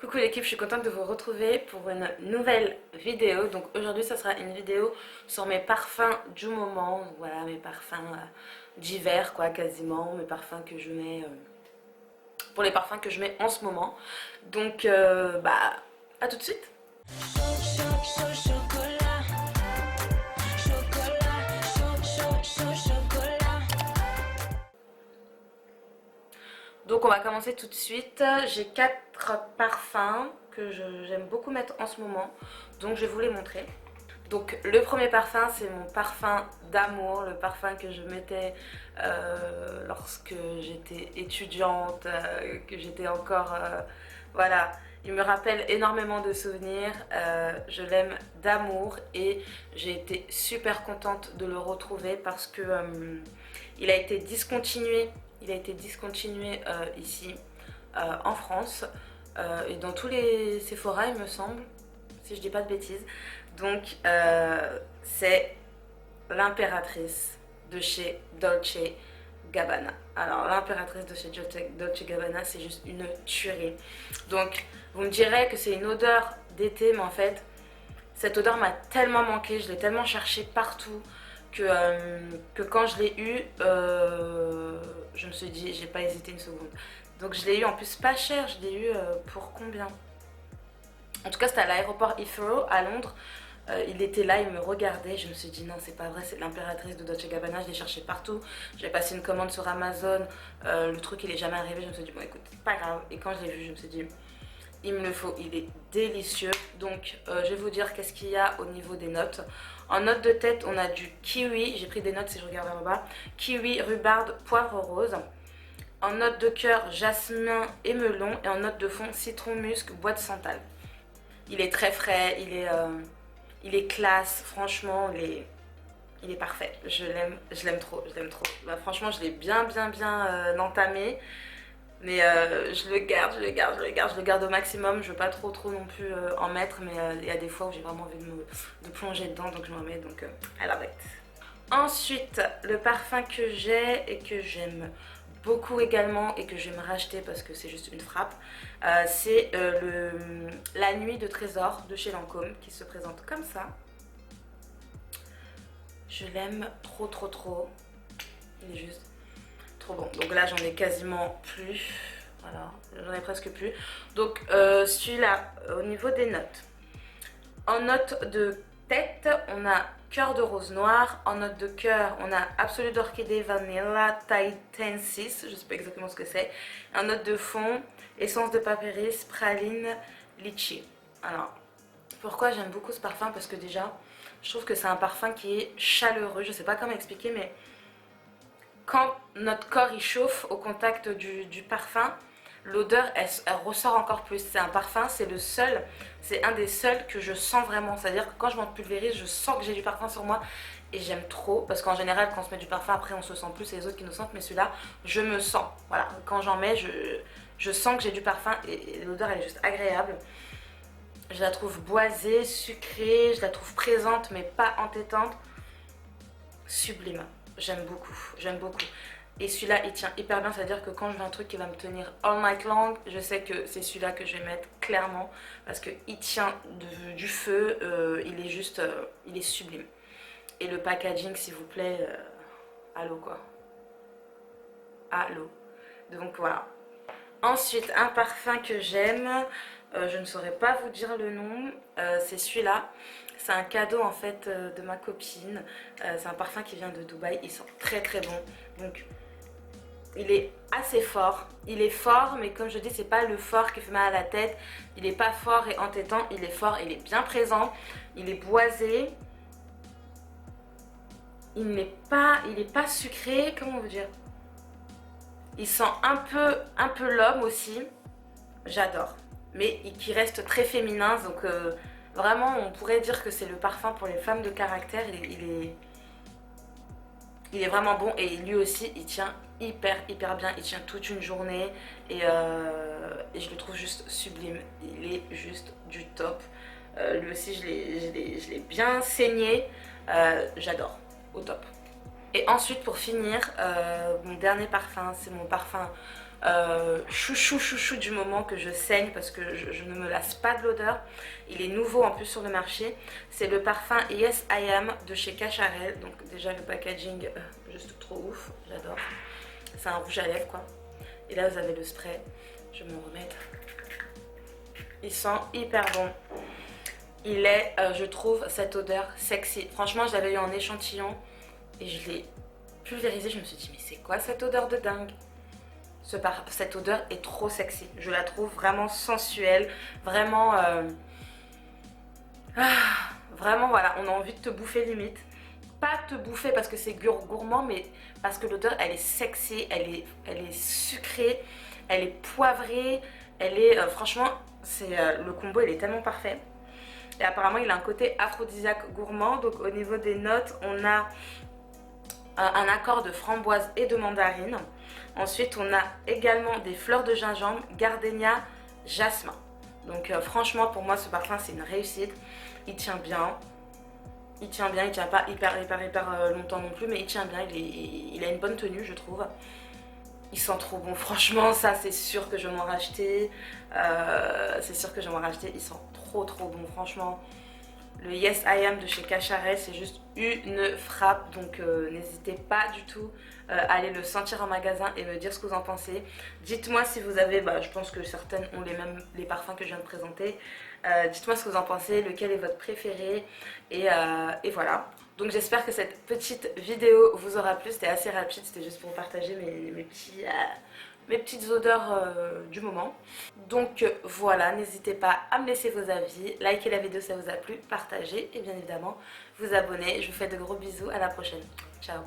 Coucou l'équipe, je suis contente de vous retrouver pour une nouvelle vidéo. Donc aujourd'hui ça sera une vidéo sur mes parfums du moment. Donc, voilà, mes parfums d'hiver quoi, quasiment. Mes parfums que je mets pour les parfums que je mets en ce moment. Donc bah à tout de suite. Donc on va commencer tout de suite. J'ai 4 parfums que j'aime beaucoup mettre en ce moment. Donc je vais vous les montrer. Donc le premier parfum, c'est mon parfum d'amour, le parfum que je mettais lorsque j'étais étudiante, que j'étais encore... voilà, il me rappelle énormément de souvenirs, je l'aime d'amour et j'ai été super contente de le retrouver parce que il a été discontinué. Il a été discontinué ici en France et dans tous les Sephora il me semble, si je dis pas de bêtises. Donc c'est l'impératrice de chez Dolce Gabbana. Alors l'impératrice de chez Dolce Gabbana, c'est juste une tuerie. Donc vous me direz que c'est une odeur d'été, mais en fait cette odeur m'a tellement manqué, je l'ai tellement cherché partout que quand je l'ai eu, je me suis dit, j'ai pas hésité une seconde. Donc je l'ai eu en plus pas cher, je l'ai eu pour combien? En tout cas c'était à l'aéroport Heathrow à Londres. Il était là, il me regardait, je me suis dit non c'est pas vrai, c'est l'impératrice de Dolce Gabbana, je l'ai cherché partout, j'ai passé une commande sur Amazon, le truc il est jamais arrivé, je me suis dit bon écoute, pas grave, et quand je l'ai vu je me suis dit il me le faut, il est délicieux. Donc je vais vous dire qu'est-ce qu'il y a au niveau des notes. En note de tête on a du kiwi, j'ai pris des notes si je regarde vers le bas, kiwi, rhubarbe, poivre rose. En note de cœur, jasmin et melon, et en note de fond, citron, musc, bois de santal. Il est très frais, il est classe, franchement, il est parfait. Je l'aime trop, je l'aime trop. Bah, franchement, je l'ai bien entamé. Mais je le garde, je le garde au maximum. Je veux pas trop non plus en mettre, mais il y a des fois où j'ai vraiment envie de plonger dedans, donc je m'en mets, donc I love it. Ensuite, le parfum que j'ai et que j'aime beaucoup également et que je vais me racheter parce que c'est juste une frappe, c'est la nuit de trésor de chez Lancôme qui se présente comme ça. Je l'aime trop, il est juste trop bon. Donc là j'en ai quasiment plus, voilà, j'en ai presque plus. Donc celui-là, au niveau des notes, en note de tête on a cœur de rose noir, en note de cœur on a absolu d'orchidée vanilla Titensis, je sais pas exactement ce que c'est. En note de fond, essence de papyrus, praline, litchi. Alors pourquoi j'aime beaucoup ce parfum? Parce que déjà je trouve que c'est un parfum qui est chaleureux, je sais pas comment expliquer, mais quand notre corps il chauffe au contact du parfum, l'odeur elle ressort encore plus. C'est un parfum, c'est le seul, c'est un des seuls que je sens vraiment. C'est-à-dire que quand je m'en pulvérise, je sens que j'ai du parfum sur moi et j'aime trop. Parce qu'en général, quand on se met du parfum, après on se sent plus, c'est les autres qui nous sentent. Mais celui-là, je me sens. Voilà, quand j'en mets, je sens que j'ai du parfum et l'odeur elle est juste agréable. Je la trouve boisée, sucrée, je la trouve présente mais pas entêtante. Sublime. J'aime beaucoup, j'aime beaucoup. Et celui-là, il tient hyper bien, c'est-à-dire que quand je veux un truc qui va me tenir all night long, je sais que c'est celui-là que je vais mettre clairement, parce qu'il tient du feu, il est juste, il est sublime. Et le packaging, s'il vous plaît, allô quoi. Allô. Donc voilà. Ensuite, un parfum que j'aime, je ne saurais pas vous dire le nom, c'est celui-là. C'est un cadeau en fait de ma copine. C'est un parfum qui vient de Dubaï, il sent très bon. Donc il est assez fort. Il est fort, mais comme je dis, c'est pas le fort qui fait mal à la tête. Il est pas fort et entêtant, il est fort, il est bien présent. Il est boisé. Il n'est pas sucré, comment on veut dire. Il sent un peu l'homme aussi. J'adore. Mais qui reste très féminin, donc vraiment on pourrait dire que c'est le parfum pour les femmes de caractère. Il est vraiment bon et lui aussi il tient hyper bien, il tient toute une journée et je le trouve juste sublime, il est juste du top. Lui aussi je l'ai bien saigné, j'adore, au top. Et ensuite pour finir, mon dernier parfum, c'est mon parfum chouchou du moment que je saigne parce que je ne me lasse pas de l'odeur. Il est nouveau en plus sur le marché. C'est le parfum Yes I Am de chez Cacharel. Donc déjà le packaging juste trop ouf, j'adore. C'est un rouge à lèvres quoi. Et là vous avez le spray, je vais m'en remettre. Il sent hyper bon. Il est, je trouve, cette odeur sexy. Franchement je l'avais eu en échantillon et je l'ai pulvérisé. Je me suis dit mais c'est quoi cette odeur de dingue? Cette odeur est trop sexy. Je la trouve vraiment sensuelle. Vraiment... vraiment voilà, on a envie de te bouffer limite. Pas te bouffer parce que c'est gourmand, mais parce que l'odeur elle est sexy, elle est sucrée, elle est poivrée, elle est... franchement, le combo il est tellement parfait. Et apparemment il a un côté aphrodisiaque gourmand. Donc au niveau des notes, on a un accord de framboise et de mandarine. Ensuite on a également des fleurs de gingembre, gardénia, jasmin. Donc franchement pour moi ce parfum c'est une réussite. Il tient bien. Il tient pas hyper longtemps non plus, mais il tient bien, il a une bonne tenue je trouve. Il sent trop bon, franchement ça c'est sûr que je vais m'en racheter. C'est sûr que je vais m'en racheter, il sent trop bon franchement. Le Yes I Am de chez Cacharel, c'est juste une frappe, donc n'hésitez pas du tout à aller le sentir en magasin et me dire ce que vous en pensez. Dites-moi si vous avez, je pense que certaines ont les parfums que je viens de présenter. Dites-moi ce que vous en pensez, lequel est votre préféré et voilà. Donc j'espère que cette petite vidéo vous aura plu, c'était assez rapide, c'était juste pour partager mes petites odeurs du moment. Donc voilà, n'hésitez pas à me laisser vos avis, likez la vidéo si ça vous a plu, partagez et bien évidemment vous abonner. Je vous fais de gros bisous, à la prochaine. Ciao.